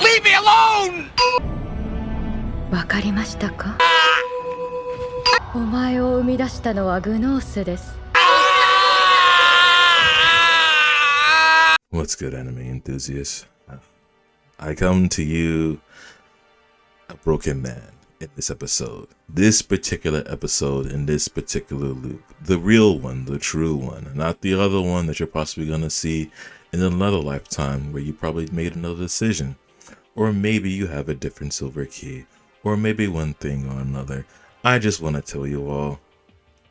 Leave me alone! わかりましたか？お前を生み出したのはグノースです。 What's good, anime enthusiasts? I come to you a broken man in this episode. This particular episode in this particular loop. The real one, the true one, not the other one that you're possibly going to see in another lifetime where you probably made another decision. Or maybe you have a different silver key. Or maybe one thing or another. I just want to tell you all,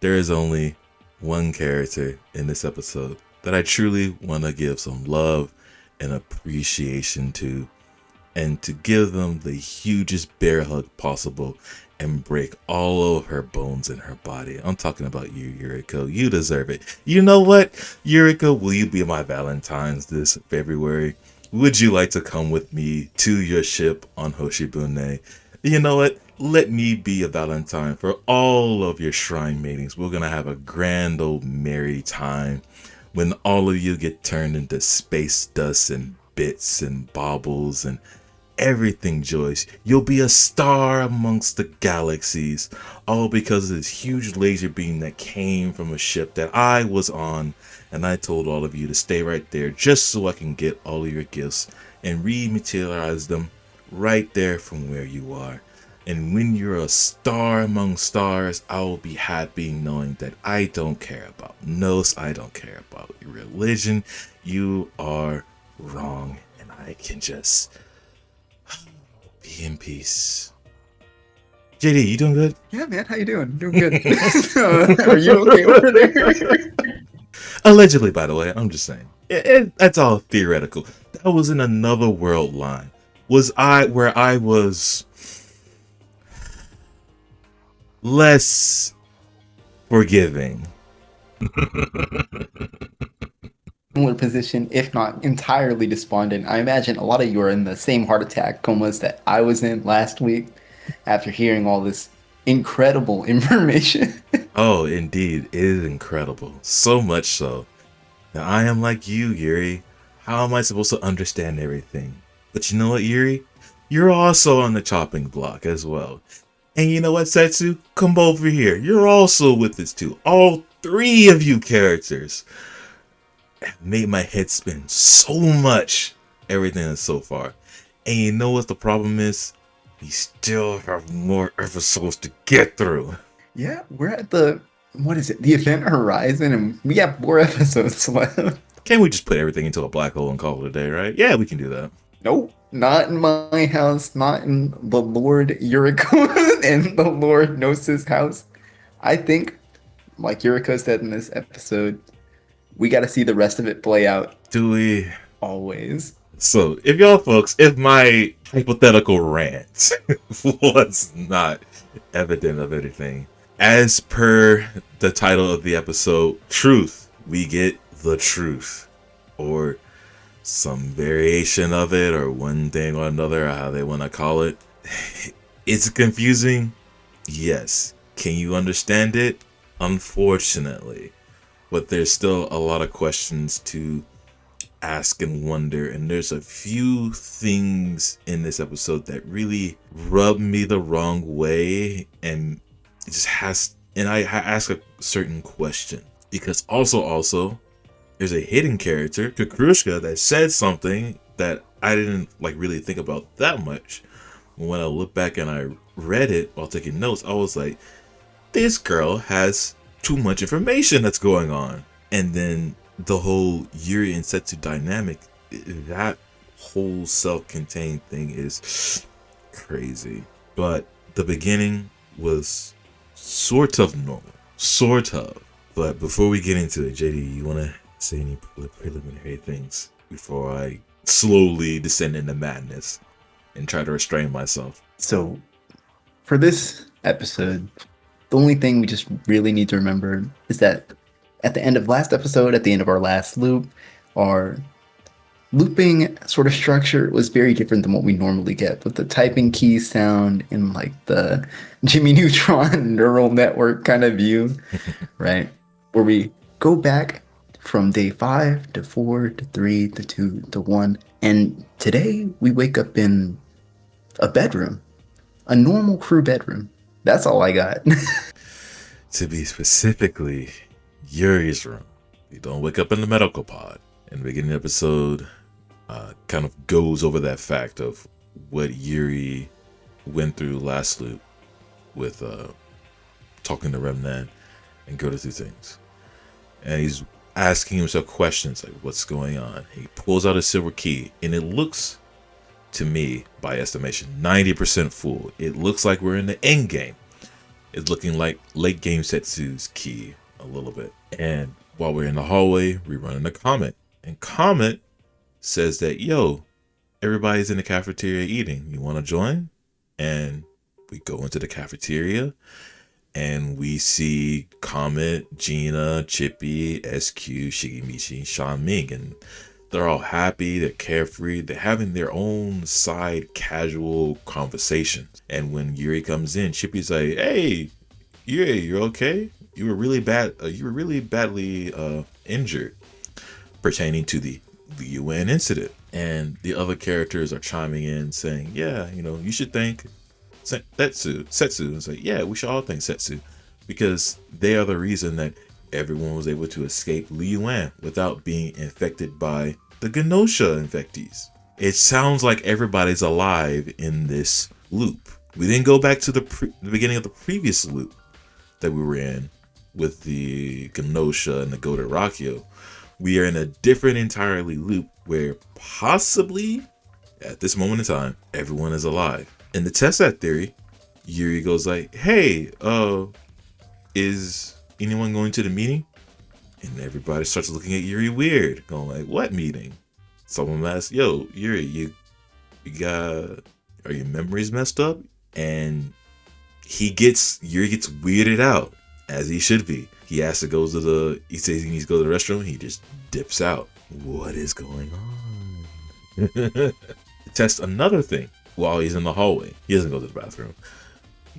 there is only one character in this episode that I truly want to give some love and appreciation to, and to give them the hugest bear hug possible and break all of her bones in her body. I'm talking about you, Yuriko. You deserve it. You know what? Yuriko, will you be my Valentine's this February? Would you like to come with me to your ship on Hoshibune? You know what? Let me be a Valentine for all of your shrine maidens. We're going to have a grand old merry time when all of you get turned into space dust and bits and baubles and everything, Joyce. You'll be a star amongst the galaxies, all because of this huge laser beam that came from a ship that I was on, and I told all of you to stay right there just so I can get all of your gifts and rematerialize them right there from where you are. And when you're a star among stars, I will be happy knowing that I don't care about Gnos, I don't care about your religion. You are wrong, and I can just be in peace. JD, you doing good? Yeah, man, how you doing? Doing good. Are you okay over there? Allegedly, by the way, I'm just saying. That's all theoretical. That was in another world line. Was I where I was less forgiving? Similar position, if not entirely despondent. I imagine a lot of you are in the same heart attack comas that I was in last week after hearing all this incredible information. Oh, indeed, it is incredible. So much so. Now, I am like you, Yuri. How am I supposed to understand everything? But you know what, Yuri? You're also on the chopping block as well. And you know what, Setsu? Come over here. You're also with this too. All three of you characters have made my head spin so much. Everything is so far. And you know what the problem is? We still have more episodes to get through. Yeah, we're at the event horizon, and we have 4 episodes left. Can't we just put everything into a black hole and call it a day, right? Yeah, we can do that. Nope, not in my house, not in the Lord Yuriko and the Lord Gnosis house. I think, like Yuriko said in this episode, we got to see the rest of it play out. Do we? Always. So, if my hypothetical rant was not evident of anything, as per the title of the episode, Truth, we get the truth. Or some variation of it, or one thing or another, or how they want to call it. It's confusing. Yes. Can you understand it? Unfortunately. But there's still a lot of questions to ask and wonder, and there's a few things in this episode that really rub me the wrong way, and it just has, and I ask a certain question because also there's a hidden character, Kakrushka, that said something that I didn't really think about that much. When I look back and I read it while taking notes, I was like, this girl has too much information that's going on. And then the whole Yuri and Setsu dynamic, that whole self-contained thing is crazy. But the beginning was sort of normal. Sort of. But before we get into it, JD, you want to say any preliminary things before I slowly descend into madness and try to restrain myself? So, for this episode, the only thing we just really need to remember is that at the end of last episode, at the end of our last loop, our looping sort of structure was very different than what we normally get with the typing key sound in like the Jimmy Neutron neural network kind of view, right? Where we go back from day 5 to 4 to 3 to 2 to 1 And today we wake up in a bedroom, a normal crew bedroom. That's all I got. To be specifically, Yuri's room. You don't wake up in the medical pod. And the beginning of the episode kind of goes over that fact of what Yuri went through last loop with talking to Remnan and go through things. And he's asking himself questions like, what's going on? He pulls out a silver key, and it looks, to me, by estimation, 90% full. It looks like we're in the end game. It's looking like late game Setsu's key a little bit. And while we're in the hallway, we run into Comet. And Comet says that, yo, everybody's in the cafeteria eating. You want to join? And we go into the cafeteria and we see Comet, Gina, Chippy, SQ, Shigemichi, Sean Ming, and they're all happy, they're carefree, they're having their own side casual conversations. And when Yuri comes in, Chippy's like, hey, Yuri, you're okay? You were really badly injured pertaining to the UN incident. And the other characters are chiming in saying, yeah, you should thank Setsu. It's like, yeah, we should all thank Setsu because they are the reason that everyone was able to escape Liyuan without being infected by the Gnosia infectees. It sounds like everybody's alive in this loop. We then go back to the beginning of the previous loop that we were in with the Gnosia and the Goda Rakio. We are in a different entirely loop where possibly at this moment in time, everyone is alive. And to test that theory, Yuri goes like, hey, is anyone going to the meeting? And everybody starts looking at Yuri weird, going like, what meeting? Someone asks, yo, Yuri, you got, are your memories messed up? And Yuri gets weirded out, as he should be. He has to go to he says he needs to go to the restroom, he just dips out. What is going on? Test another thing while he's in the hallway. He doesn't go to the bathroom.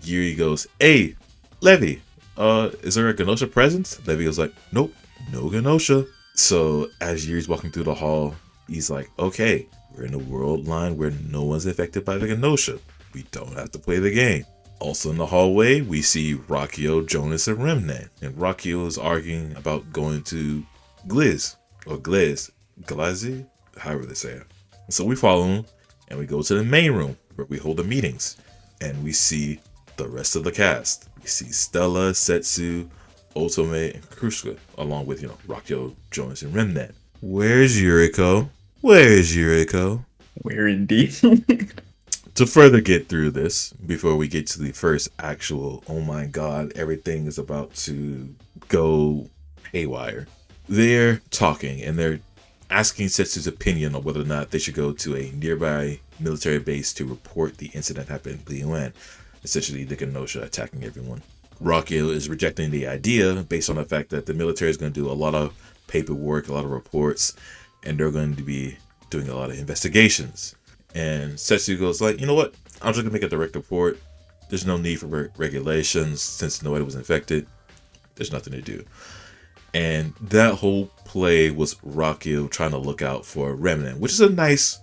Yuri goes, hey, Levy, is there a Gnosia present? Levy goes like, nope, no Gnosia. So as Yuri's walking through the hall, he's like, okay, we're in a world line where no one's affected by the Gnosia. We don't have to play the game. Also in the hallway, we see Rakio, Jonas, and Remnan. And Rakio is arguing about going to Gliz, Glazi, however they say it. So we follow him, and we go to the main room where we hold the meetings. And we see the rest of the cast. We see Stella, Setsu, Otome, and Krushka, along with, Rakio, Jonas, and Remnan. Where's Yuriko? Where indeed? To further get through this, before we get to the first actual, oh my god, everything is about to go haywire, they're talking and they're asking Setsu's opinion on whether or not they should go to a nearby military base to report the incident happened in Liyuan, essentially the Gnosia attacking everyone. Rakio is rejecting the idea based on the fact that the military is going to do a lot of paperwork, a lot of reports, and they're going to be doing a lot of investigations. And Setsu goes like, you know what? I'm just going to make a direct report. There's no need for regulations since nobody was infected. There's nothing to do. And that whole play was Rakio trying to look out for Remnant, which is a nice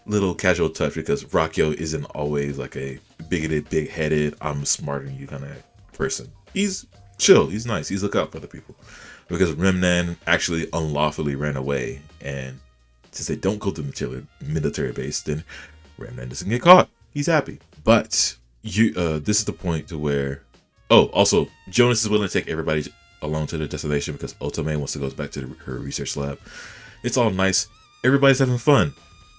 little casual touch because Rakio isn't always like a bigoted, big-headed, I'm smarter than you kind of person. He's chill. He's nice. He's look out for other people. Because Remnan actually unlawfully ran away, and since they don't go to the military base, then Remnan doesn't get caught. He's happy. But this is the point to where, also Jonas is willing to take everybody along to the destination because Otome wants to go back to her research lab. It's all nice. Everybody's having fun.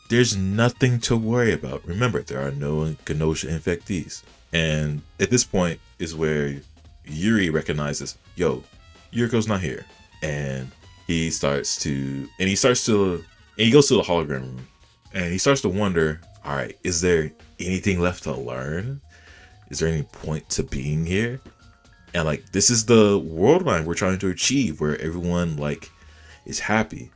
There's nothing to worry about. Remember, there are no Gnosia infectees. And at this point is where Yuri recognizes, yo, Yuriko's not here. And he goes to the hologram room and he starts to wonder, all right, is there anything left to learn? Is there any point to being here? And like, this is the world line we're trying to achieve where everyone like is happy.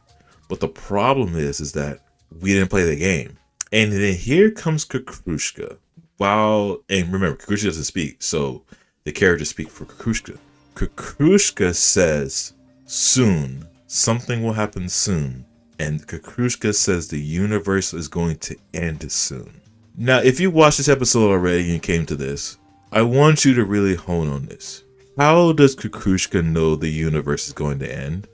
But the problem is that we didn't play the game. And then here comes Kukushka. And remember, Kukushka doesn't speak, so the characters speak for Kukushka. Kukushka says, soon. Something will happen soon. And Kakrushka says the universe is going to end soon. Now, if you watched this episode already and came to this, I want you to really hone on this. How does Kakrushka know the universe is going to end?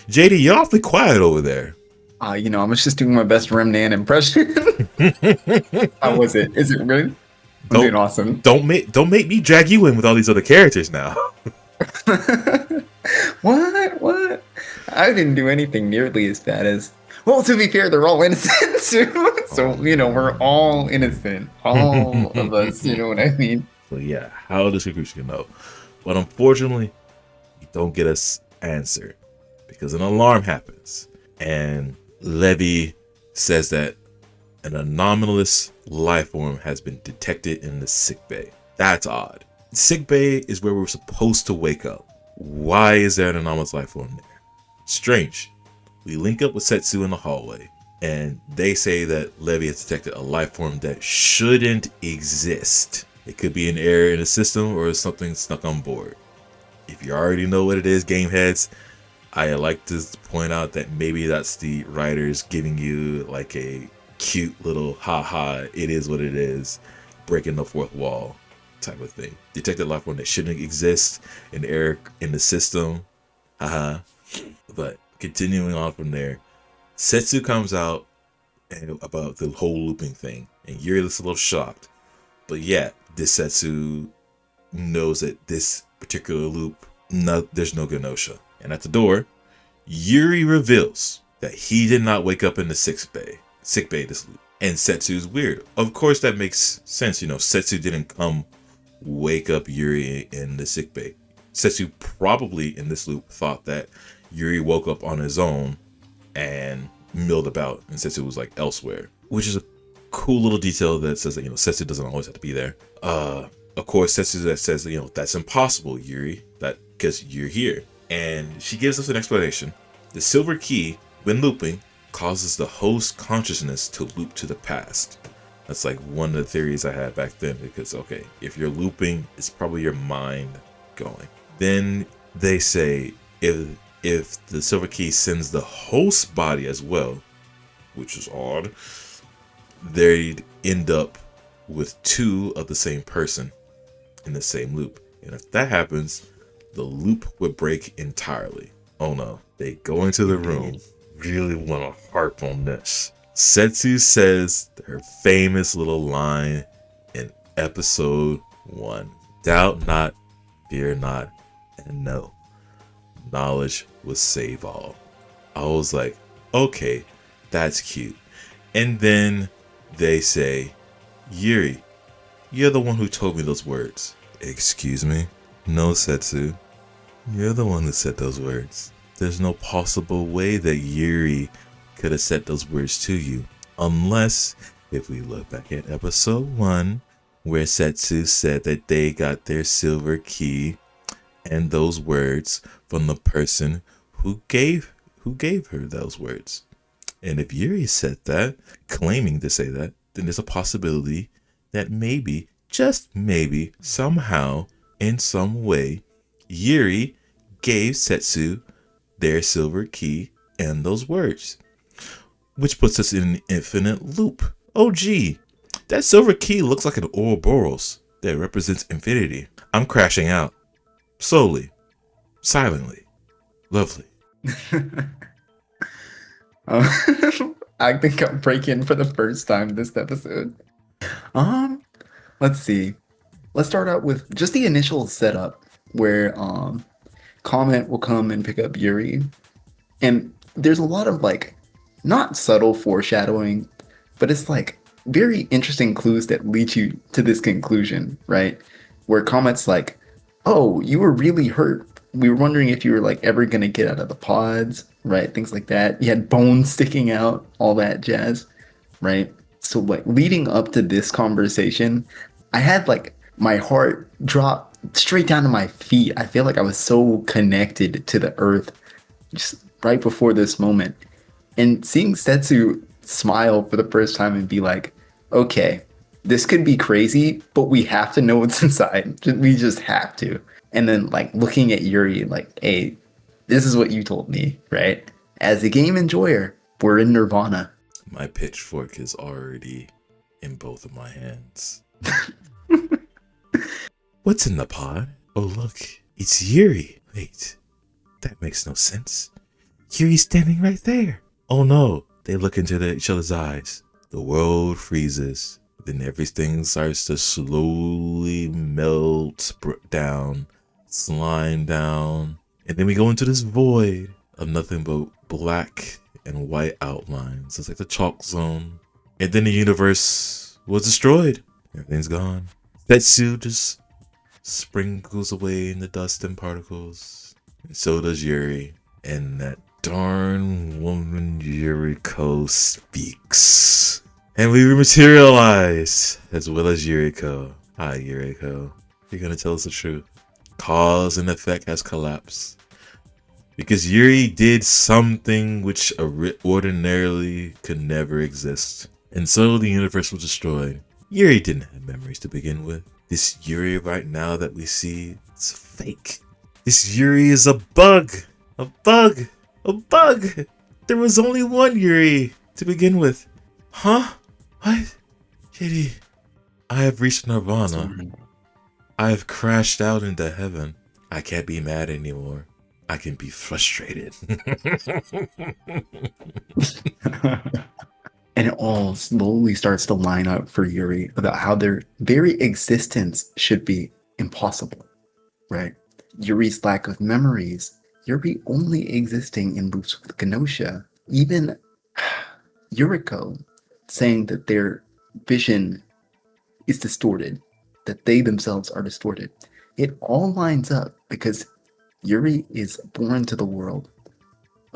JD, you're awfully quiet over there. I was just doing my best Remnan impression. How was it? Is it good? I'm doing awesome. Don't make me drag you in with all these other characters now. What? I didn't do anything nearly as bad as. Well, to be fair, they're all innocent too. So we're all innocent, all of us. You know what I mean? So yeah, how does Kakrushka know? But unfortunately, you don't get an answer because an alarm happens, and Levy says that an anomalous life form has been detected in the sickbay. That's odd. Sickbay is where we're supposed to wake up. Why is there an anomalous life form there? Strange. We link up with Setsu in the hallway, and they say that Levy has detected a life form that shouldn't exist. It could be an error in the system or something snuck on board. If you already know what it is, game heads, I like to point out that maybe that's the writers giving you like a cute little haha, it is what it is, breaking the fourth wall type of thing. Detected life form that shouldn't exist, an error in the system, haha. But continuing on from there, Setsu comes out and about the whole looping thing, and Yuri looks a little shocked. But yeah, this Setsu knows that this particular loop, there's no Gnosia. And at the door, Yuri reveals that he did not wake up in the sick bay this loop. And Setsu's weird. Of course that makes sense, Setsu didn't come wake up Yuri in the sick bay. Setsu probably in this loop thought that Yuri woke up on his own and milled about, and Setsu was like elsewhere, which is a cool little detail that says that Setsu doesn't always have to be there. Of course, Setsu that says that's impossible, Yuri, that because you're here, and she gives us an explanation. The silver key, when looping, causes the host consciousness to loop to the past. That's like one of the theories I had back then, because okay, if you're looping, it's probably your mind going. Then they say if the silver key sends the host body as well, which is odd, they'd end up with two of the same person in the same loop. And if that happens, the loop would break entirely. Oh no. They go into the room. Really want to harp on this. Setsu says her famous little line in episode 1. Doubt not, fear not, and know. Knowledge will save all. I was like, okay, that's cute. And then they say, Yuri, you're the one who told me those words. Excuse me? No, Setsu. You're the one who said those words. There's no possible way that Yuri could have said those words to you. Unless, if we look back at episode 1, where Setsu said that they got their silver key and those words from the person who gave her those words. And if Yuri said that, claiming to say that, then there's a possibility that maybe, just maybe, somehow, in some way, Yuri gave Setsu their silver key and those words. Which puts us in an infinite loop. Oh gee, that silver key looks like an Ouroboros that represents infinity. I'm crashing out. Slowly. Silently. Lovely. I think I'm breaking for the first time this episode. Let's see. Let's start out with just the initial setup where Comet will come and pick up Yuri. And there's a lot of not subtle foreshadowing, but it's very interesting clues that lead you to this conclusion, right? Where Comet's like, oh, you were really hurt. We were wondering if you were ever gonna get out of the pods, right? Things like that. You had bones sticking out, all that jazz, right? So leading up to this conversation, I had my heart drop straight down to my feet. I feel like I was so connected to the earth just right before this moment. And seeing Setsu smile for the first time and be like, okay, this could be crazy, but we have to know what's inside. We just have to. And then looking at Yuri hey, this is what you told me, right? As a game enjoyer, We're in Nirvana. My pitchfork is already in both of my hands. What's in the pod? Oh, look, it's Yuri. Wait, that makes no sense. Yuri's standing right there. Oh no, they look into each other's eyes. The world freezes. Then everything starts to slowly melt down, slime down. And then we go into this void of nothing but black and white outlines. It's like the chalk zone. And then the universe was destroyed. Everything's gone. Tetsu just sprinkles away in the dust and particles. And so does Yuri. And that darn woman Yuriko speaks. And we materialize as well as Yuriko. Hi, Yuriko. You're gonna tell us the truth. Cause and effect has collapsed. Because Yuri did something which ordinarily could never exist. And so the universe was destroyed. Yuri didn't have memories to begin with. This Yuri right now that we see, it's fake. This Yuri is a bug. A bug. A bug. There was only one Yuri to begin with. Huh? What? Kitty, I have reached Nirvana. I have crashed out into heaven. I can't be mad anymore. I can be frustrated. And it all slowly starts to line up for Yuri about how their very existence should be impossible, right? Yuri's lack of memories, Yuri only existing in loops with Gnosia, even Yuriko saying that their vision is distorted, that they themselves are distorted. It all lines up because Yuri is born to the world,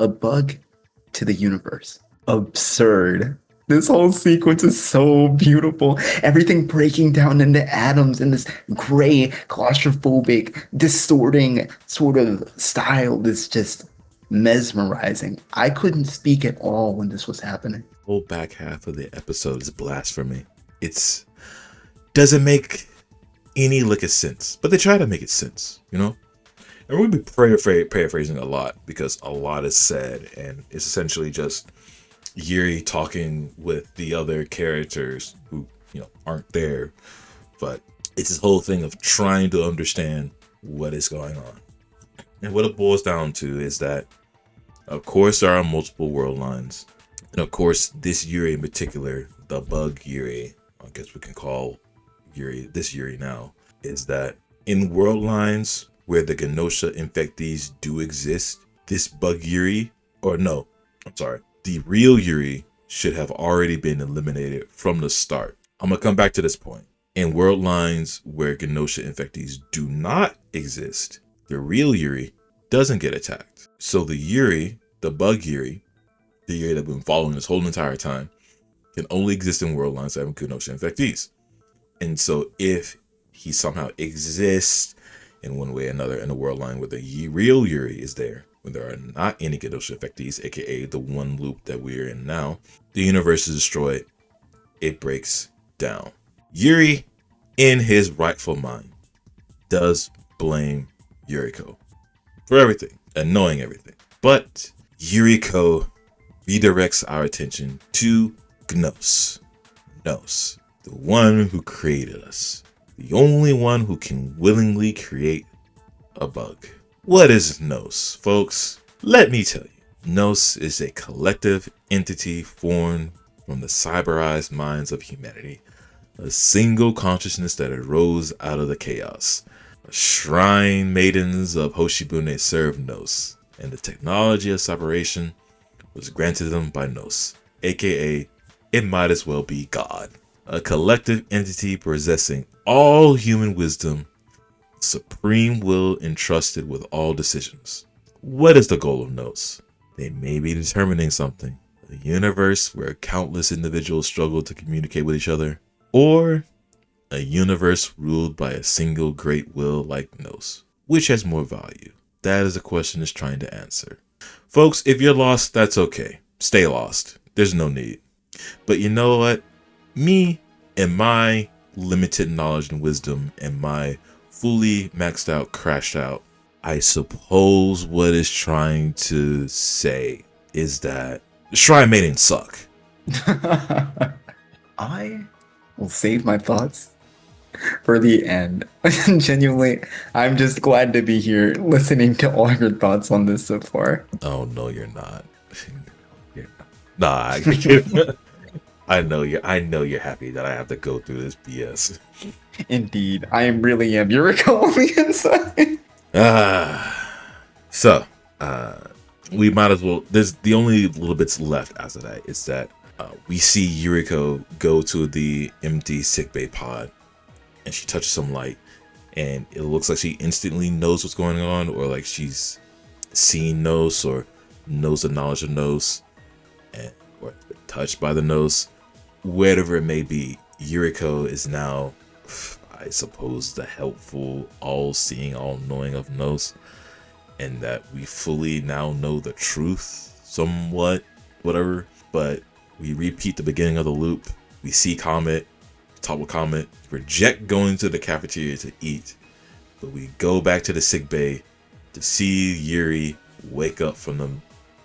a bug to the universe. Absurd. This whole sequence is so beautiful. Everything breaking down into atoms in this gray, claustrophobic, distorting sort of style that's just mesmerizing. I couldn't speak at all when this was happening. The whole back half of the episode is blasphemy. It's doesn't make any lick of sense, but they try to make it sense, you know? And we'll be paraphrasing a lot because a lot is said, and it's essentially just Yuri talking with the other characters who, aren't there. But it's this whole thing of trying to understand what is going on. And what it boils down to is that, of course, there are multiple world lines. And of course, this Yuri in particular, the bug Yuri, I guess we can call this Yuri now, is that in world lines where the Gnosia infectees do exist, this bug Yuri, the real Yuri should have already been eliminated from the start. I'm going to come back to this point. In world lines where Gnosia infectees do not exist, the real Yuri doesn't get attacked. So the Yuri, the bug Yuri, the Yuri that we've been following this whole entire time, can only exist in world lines that have Gnosia infectees. And so if he somehow exists in one way or another in a world line where the real Yuri is there, when there are not any Gnosia infectees, aka the one loop that we're in now, the universe is destroyed. It breaks down. Yuri, in his rightful mind, does blame Yuriko for everything and knowing everything. But Yuriko redirects our attention to Gnos. Gnos, the one who created us. The only one who can willingly create a bug. What is Gnos, folks? Let me tell you. Gnos is a collective entity formed from the cyberized minds of humanity. A single consciousness that arose out of the chaos. Shrine maidens of Hoshibune served Gnos, and the technology of separation was granted them by Gnos, aka it might as well be God. A collective entity possessing all human wisdom, supreme will entrusted with all decisions. What is the goal of Gnos? They may be determining something. A universe where countless individuals struggle to communicate with each other, or a universe ruled by a single great will like Gnos. Which has more value? That is a question it's trying to answer. Folks, if you're lost, that's okay. Stay lost. There's no need. But you know what? Me and my limited knowledge and wisdom and my fully maxed out, crashed out, I suppose what it's trying to say is that Shrine maiden suck. I will save my thoughts for the end. Genuinely, I'm just glad to be here listening to all your thoughts on this so far. Oh no, you're not. You're not. Nah, I kid. I know you're happy that I have to go through this BS. Indeed, I really am Yuriko on the inside. So, we might as well. There's the only little bits left after that. Is that we see Yuriko go to the empty sickbay pod, and she touches some light, and it looks like she instantly knows what's going on, or like she's seen Gnos or knows the knowledge of Gnos, and or touched by the Gnos, whatever it may be. Yuriko is now, I suppose, the helpful, all-seeing, all-knowing of Gnos, and that we fully now know the truth, somewhat, whatever. But we repeat the beginning of the loop. We see Comet, talk with Comet, reject going to the cafeteria to eat, but we go back to the sick bay to see Yuri wake up from the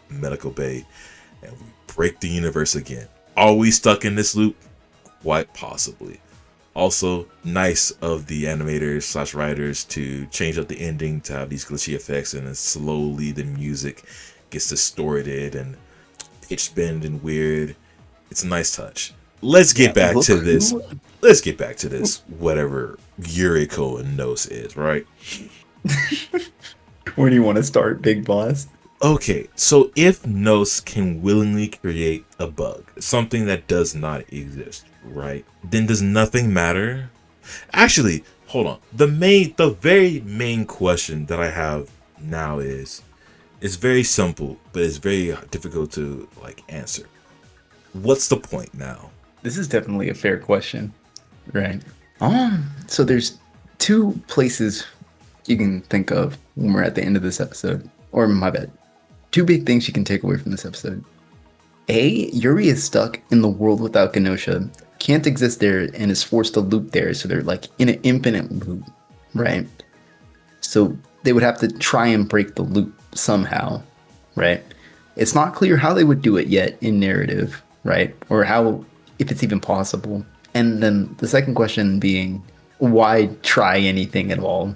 medical bay, and we break the universe again. Are we stuck in this loop? Quite possibly. Also, nice of the animators slash writers to change up the ending to have these glitchy effects, and then slowly the music gets distorted and pitch bend and weird. It's a nice touch. Let's get back to this. Let's get back to this. Whatever Yuriko and Gnos is, right? Where do you want to start, big boss? Okay, so if Gnos can willingly create a bug, something that does not exist, right? Then does nothing matter? Actually, hold on. The very main question that I have now is very simple, but it's very difficult to like answer. What's the point now? This is definitely a fair question, right? So there's two places you can think of when we're at the end of this episode, or my bad. Two big things you can take away from this episode. A, Yuri is stuck in the world without Gnosia, can't exist there, and is forced to loop there, so they're like in an infinite loop, right? So they would have to try and break the loop somehow, right? It's not clear how they would do it yet in narrative, right? Or how, if it's even possible. And then the second question being, why try anything at all?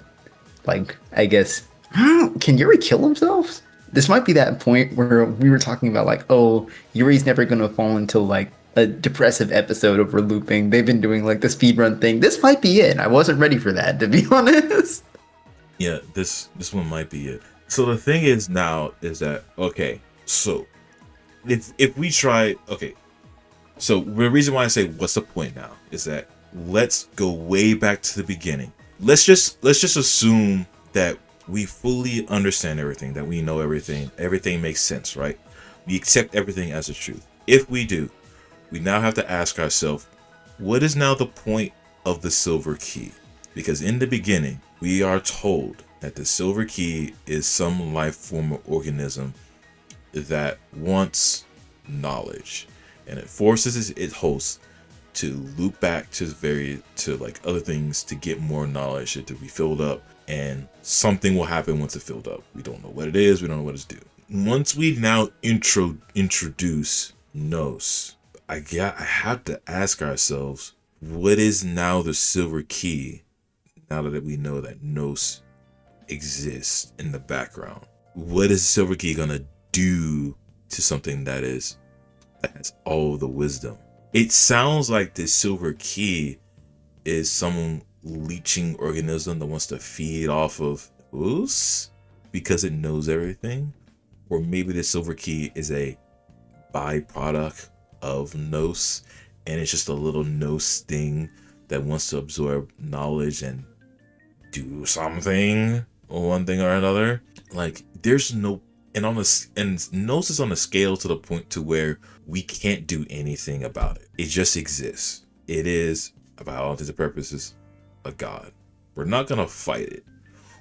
Like, I guess, can Yuri kill himself? This might be that point where we were talking about like, oh, Yuri's never going to fall into like a depressive episode over looping. They've been doing like the speedrun thing. This might be it. I wasn't ready for that, to be honest. Yeah, this one might be it. So the thing is now is that, okay, so if we try, okay, so the reason why I say what's the point now is that let's go way back to the beginning. Let's just assume that we fully understand everything, that we know everything makes sense, right? We accept everything as a truth. If we do, we now have to ask ourselves, what is now the point of the silver key? Because in the beginning, we are told that the silver key is some life form or organism that wants knowledge, and it forces its host to loop back to like other things to get more knowledge, to be filled up, and something will happen once it's filled up. We don't know what it is, we don't know what it's due. Once we now introduce Gnos, I have to ask ourselves, what is now the silver key now that we know that Gnos exists in the background? What is the silver key gonna do to something that has all the wisdom? It sounds like the silver key is some leeching organism that wants to feed off of Us because it knows everything. Or maybe the silver key is a byproduct of Gnos, and it's just a little Gnos thing that wants to absorb knowledge and do something, or one thing or another. Like, there's no, and Gnos is on a scale to the point to where we can't do anything about it. It just exists. It is, about all intents and purposes, a god. We're not gonna fight it.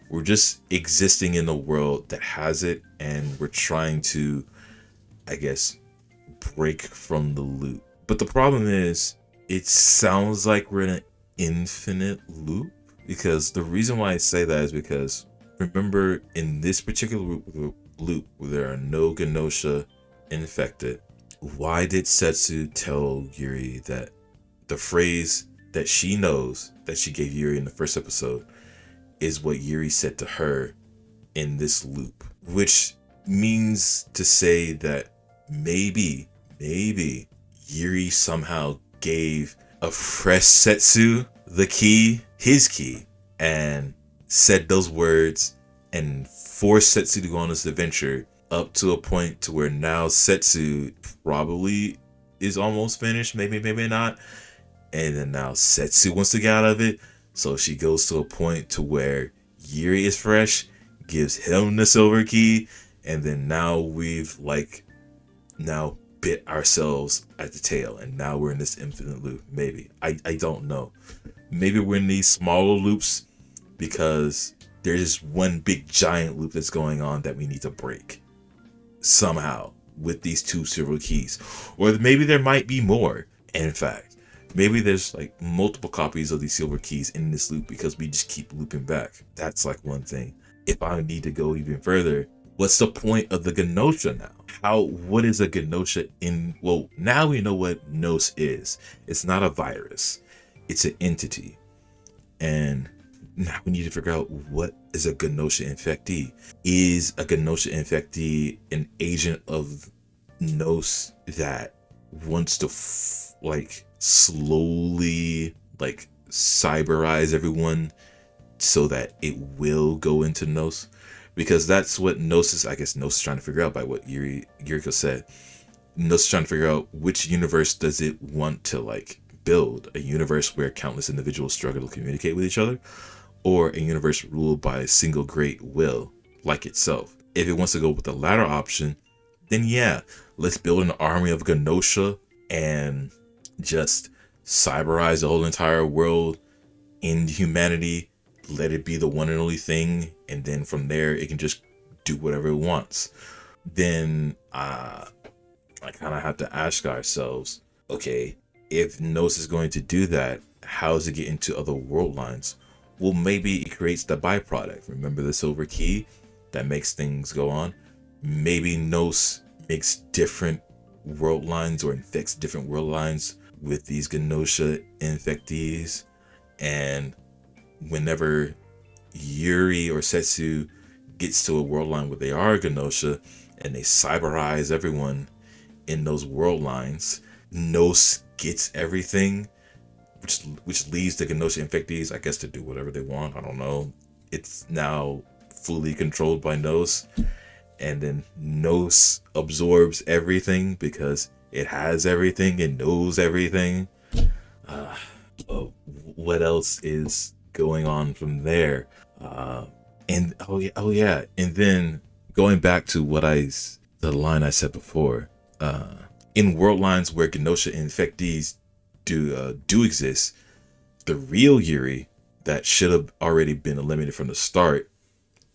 We're just existing in a world that has it, and we're trying to, I guess, break from the loop. But the problem is, it sounds like we're in an infinite loop, because the reason why I say that is because, remember, in this particular loop where there are no Gnosia infected, Why did Setsu tell Yuri that the phrase that she knows that she gave Yuri in the first episode is what Yuri said to her in this loop? Which means to say that maybe Yuri somehow gave a fresh Setsu the key, his key, and said those words and forced Setsu to go on this adventure up to a point to where now Setsu probably is almost finished, maybe not. And then now Setsu wants to get out of it. So she goes to a point to where Yuri is fresh, gives him the silver key, and then now we've now bit ourselves at the tail, and now we're in this infinite loop. Maybe. I don't know. Maybe we're in these smaller loops because there's one big giant loop that's going on that we need to break somehow with these 2 silver keys. Or maybe there might be more. In fact, maybe there's multiple copies of these silver keys in this loop because we just keep looping back. That's one thing. If I need to go even further, what's the point of the Gnosia now? What is a Gnosia in? Well, now we know what Gnos is. It's not a virus. It's an entity. And now we need to figure out, what is a Gnosia infectee? Is a Gnosia infectee an agent of Gnos that wants to slowly cyberize everyone so that it will go into Gnos? Because that's what Gnos is. I guess Gnos is trying to figure out by what Yuriko said. Gnos is trying to figure out which universe does it want to build. A universe where countless individuals struggle to communicate with each other, or a universe ruled by a single great will like itself. If it wants to go with the latter option, then yeah, let's build an army of Gnosia and just cyberize the whole entire world, end humanity, let it be the one and only thing, and then from there it can just do whatever it wants. Then I kind of have to ask ourselves, okay, if Gnos is going to do that, how does it get into other world lines? Well, maybe it creates the byproduct. Remember the silver key that makes things go on? Maybe Gnos makes different world lines or infects different world lines with these Gnosia infectees. And whenever Yuri or Setsu gets to a world line where they are Gnosia and they cyberize everyone in those world lines, Gnos gets everything, which leaves the Gnosia infectees, I guess, to do whatever they want. I don't know. It's now fully controlled by Gnos, and then Gnos absorbs everything because it has everything and knows everything. What else is going on from there? And then going back to the line I said before, in world lines where Gnosia infectees do exist, the real Yuri that should have already been eliminated from the start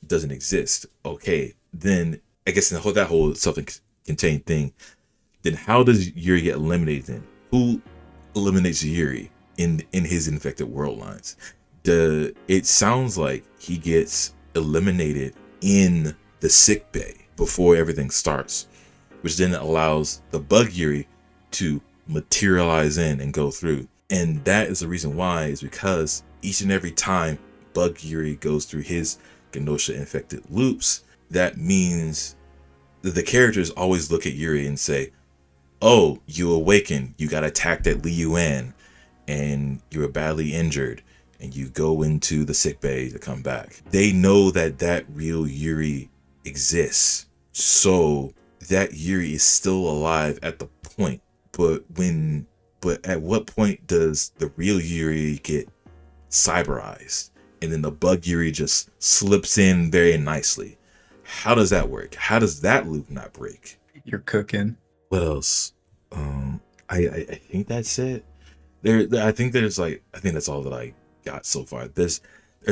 doesn't exist. Okay, then I guess in that whole self-contained thing, then how does Yuri get eliminated then? Who eliminates Yuri in his infected world lines? It sounds like he gets eliminated in the sick bay before everything starts, which then allows the bug Yuri to materialize in and go through. And that is the reason why, is because each and every time bug Yuri goes through his Gnosia infected loops, that means that the characters always look at Yuri and say, oh, you awaken, you got attacked at Liyuan, and you were badly injured, and you go into the sick bay to come back. They know that real Yuri exists, so that Yuri is still alive at the point. But at what point does the real Yuri get cyberized, and then the bug Yuri just slips in very nicely? How does that work? How does that loop not break? You're cooking. What else? I think that's it. I think that's all that I got so far. There's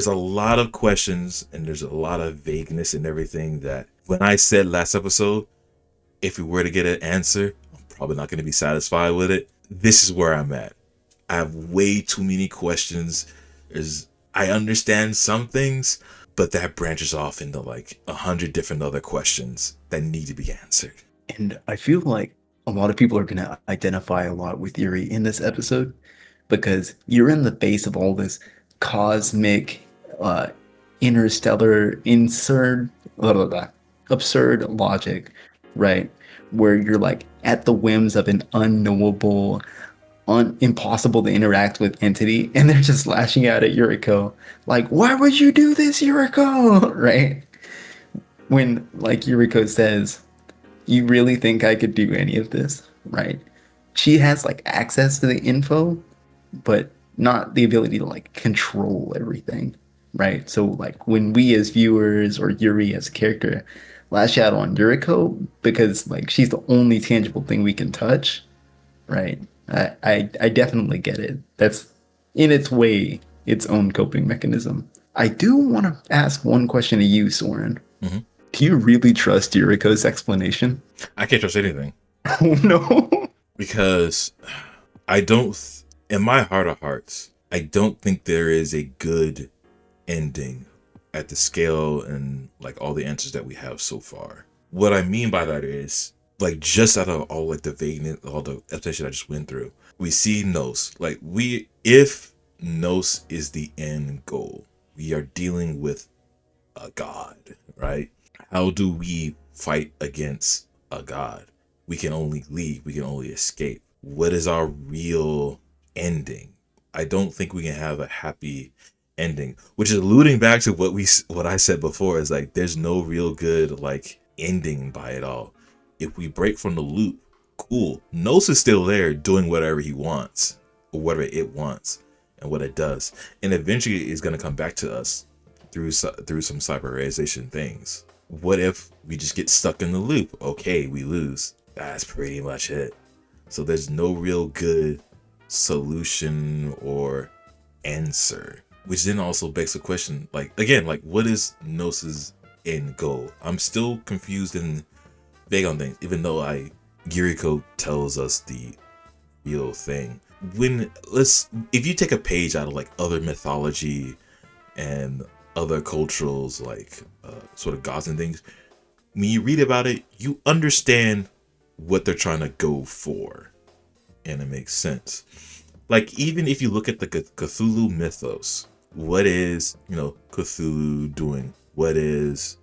a lot of questions and there's a lot of vagueness and everything that when I said last episode, if we were to get an answer, I'm probably not going to be satisfied with it. This is where I'm at. I have way too many questions. I understand some things, but that branches off into 100 different other questions that need to be answered. And I feel like a lot of people are going to identify a lot with Yuri in this episode because you're in the face of all this cosmic, uh, interstellar, absurd logic, right? Where you're like at the whims of an unknowable, impossible to interact with entity, and they're just lashing out at Yuriko, like, "Why would you do this, Yuriko?" Right? When like Yuriko says, "You really think I could do any of this?" Right? She has like access to the info, but not the ability to like control everything, right? So like when we as viewers or Yuri as a character lash out on Yuriko because like she's the only tangible thing we can touch, right? I definitely get it. That's in its way its own coping mechanism. I do want to ask one question to you, Soren. Hmm. Do you really trust Yuriko's explanation? I can't trust anything Oh no. because I don't, in my heart of hearts, I don't think there is a good ending at the scale and like all the answers that we have so far. What I mean by that is like just out of all like the vagueness, all the explanation I just went through, we see Gnos. Like if Gnos is the end goal, we are dealing with a god, right? How do we fight against a god? We can only leave, we can only escape. What is our real ending? I don't think we can have a happy ending, which is alluding back to what I said before, is like there's no real good like ending by it all. If we break from the loop, cool. Gnos is still there doing whatever he wants or whatever it wants and what it does, and eventually it's going to come back to us through some cyberization things. What if we just get stuck in the loop? Okay, we lose. That's pretty much it. So there's no real good solution or answer, which then also begs the question, like again, like what is Gnos's end goal? I'm still confused and vague on things, even though Yuriko tells us the real thing. If you take a page out of like other mythology and other cultures, like sort of gods and things, when you read about it, you understand what they're trying to go for, and it makes sense. Like even if you look at the Cthulhu mythos, what is Cthulhu doing? What is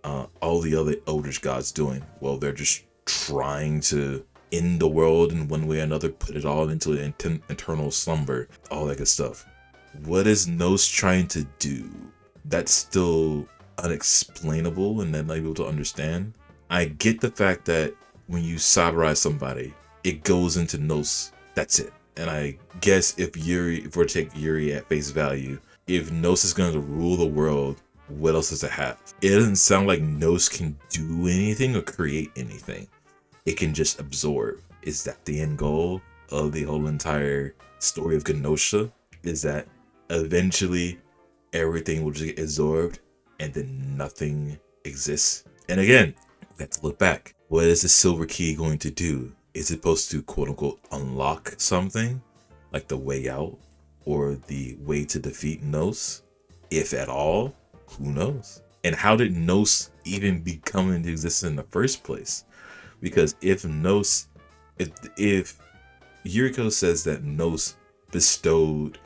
all the other eldritch gods doing? Well, they're just trying to end the world in one way or another, put it all into an eternal slumber, all that good stuff. What is Gnos trying to do? That's still unexplainable and then not able to understand. I get the fact that when you cyberize somebody, it goes into Gnos. That's it. And I guess if we're to take Yuri at face value, if Gnos is going to rule the world, what else does it have? It doesn't sound like Gnos can do anything or create anything. It can just absorb. Is that the end goal of the whole entire story of Gnosia? Is that eventually everything will just get absorbed and then nothing exists? And again, let's look back. What is the silver key going to do? Is it supposed to quote unquote unlock something like the way out or the way to defeat Gnos? If at all, who knows? And how did Gnos even become into existence in the first place? Because if Yuriko says that Gnos bestowed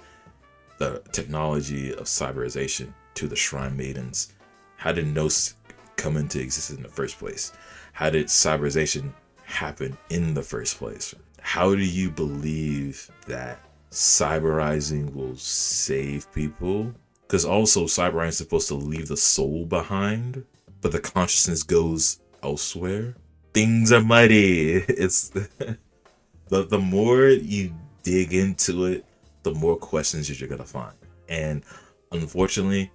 the technology of cyberization to the Shrine Maidens, how did Gnos come into existence in the first place? How did cyberization happen in the first place? How do you believe that cyberizing will save people? Because also cyberizing is supposed to leave the soul behind, but the consciousness goes elsewhere. Things are muddy. It's the more you dig into it, the more questions you're gonna find. And unfortunately,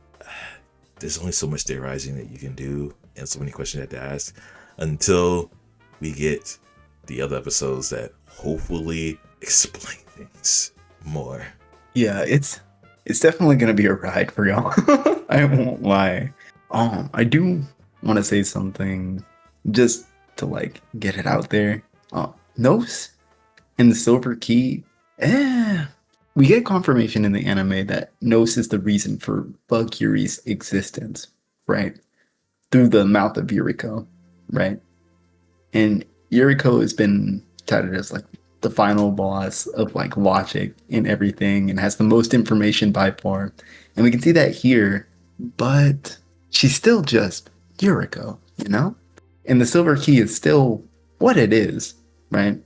there's only so much theorizing that you can do and so many questions you have to ask until we get the other episodes that hopefully explain things more. Yeah, it's definitely gonna be a ride for y'all. I won't lie. I do want to say something just to like get it out there. Gnos and the Silver Key. We get confirmation in the anime that Gnos is the reason for Bug Yuri's existence, right? Through the mouth of Yuriko, right? And Yuriko has been touted as like the final boss of like logic and everything and has the most information by far. And we can see that here, but she's still just Yuriko, you know? And the silver key is still what it is, right?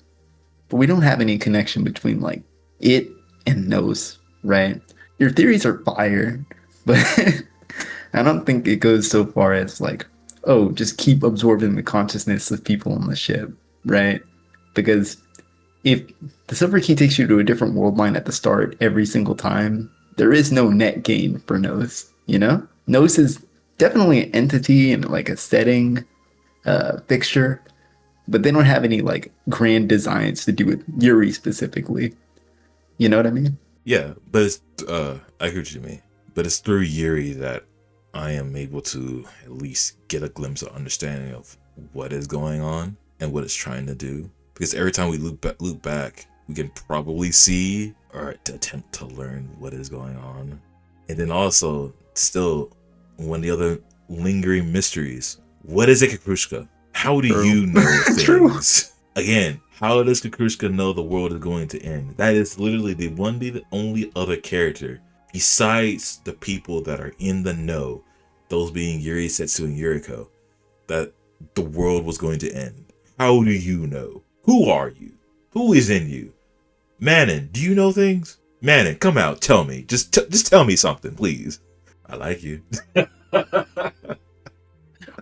But we don't have any connection between like it and Gnos, right? Your theories are fire, but I don't think it goes so far as like, oh, just keep absorbing the consciousness of people on the ship, right? Because if the silver key takes you to a different world line at the start every single time, there is no net gain for Gnos, you know? Gnos is definitely an entity and like a setting fixture, but they don't have any like grand designs to do with Yuri specifically. You know what I mean? Yeah, but it's I hear what you mean. But it's through Yuri that I am able to at least get a glimpse of understanding of what is going on and what it's trying to do. Because every time we loop back, we can probably see or attempt to learn what is going on. And then also, still, one of the other lingering mysteries. What is a Kakrushka? How do True. you know True. things? Again, how does Kakrushka know the world is going to end? That is literally the only other character besides the people that are in the know, those being Yuri, Setsu, and Yuriko, that the world was going to end. How do you know? Who are you? Who is in you? Manon, do you know things? Manon, come out, tell me. Just tell me something, please. I like you.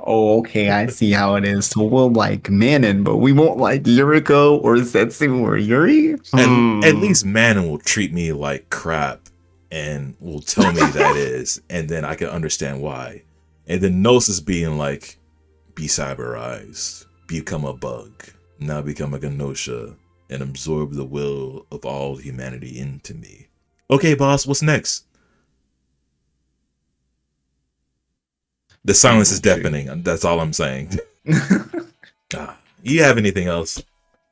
Oh, okay, I see how it is. So we'll like Manon, but we won't like Yuriko or Setsu or Yuri? At least Manon will treat me like crap and will tell me that is, and then I can understand why. And then Gnosis being like, be cyberized, become a bug, now become a Gnosia, and absorb the will of all humanity into me. Okay, boss, what's next? The silence is deafening. That's all I'm saying. You have anything else?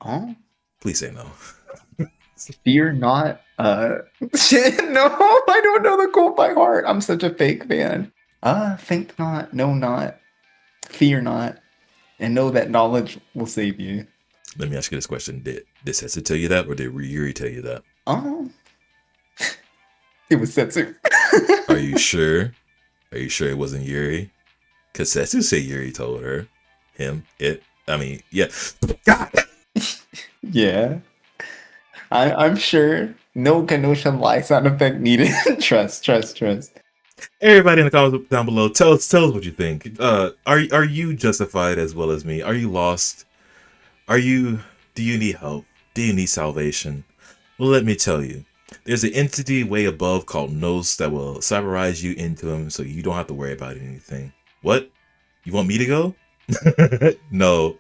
Oh, Please say no. fear not. Shit, no, I don't know the quote by heart. I'm such a fake fan. Think not, know not, fear not, and know that knowledge will save you. Let me ask you this question: Did Setsu tell you that, or did Yuri tell you that? Oh, it was Setsu. Are you sure? Are you sure it wasn't Yuri? Because Setsu said Yuri told her, him, it. I mean, yeah. God. Yeah, I'm sure. No Kenosha lie sound effect needed. Trust. Everybody in the comments down below, tell us what you think. Are you justified as well as me? Are you lost? Are you? Do you need help? Do you need salvation? Well, let me tell you. There's an entity way above called Gnos that will cyberize you into him, so you don't have to worry about anything. What? You want me to go? No,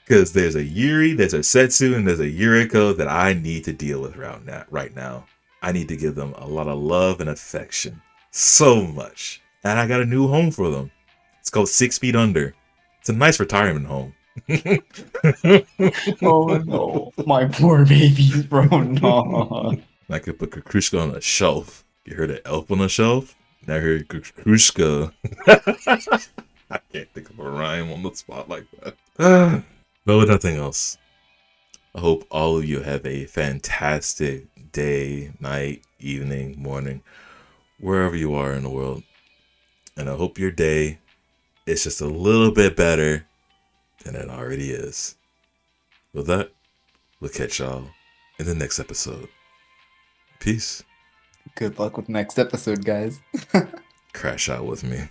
because there's a Yuri, there's a Setsu, and there's a Yuriko that I need to deal with right now. I need to give them a lot of love and affection. So much. And I got a new home for them. It's called 6 Feet Under. It's a nice retirement home. Oh no, my poor babies, bro. No. I could put Kakrushka on a shelf. You heard an elf on a shelf? Now I heard Kakrushka. I can't think of a rhyme on the spot like that. But with nothing else, I hope all of you have a fantastic day, night, evening, morning, wherever you are in the world. And I hope your day is just a little bit better than it already is. With that, we'll catch y'all in the next episode. Peace. Good luck with next episode, guys. Crash out with me.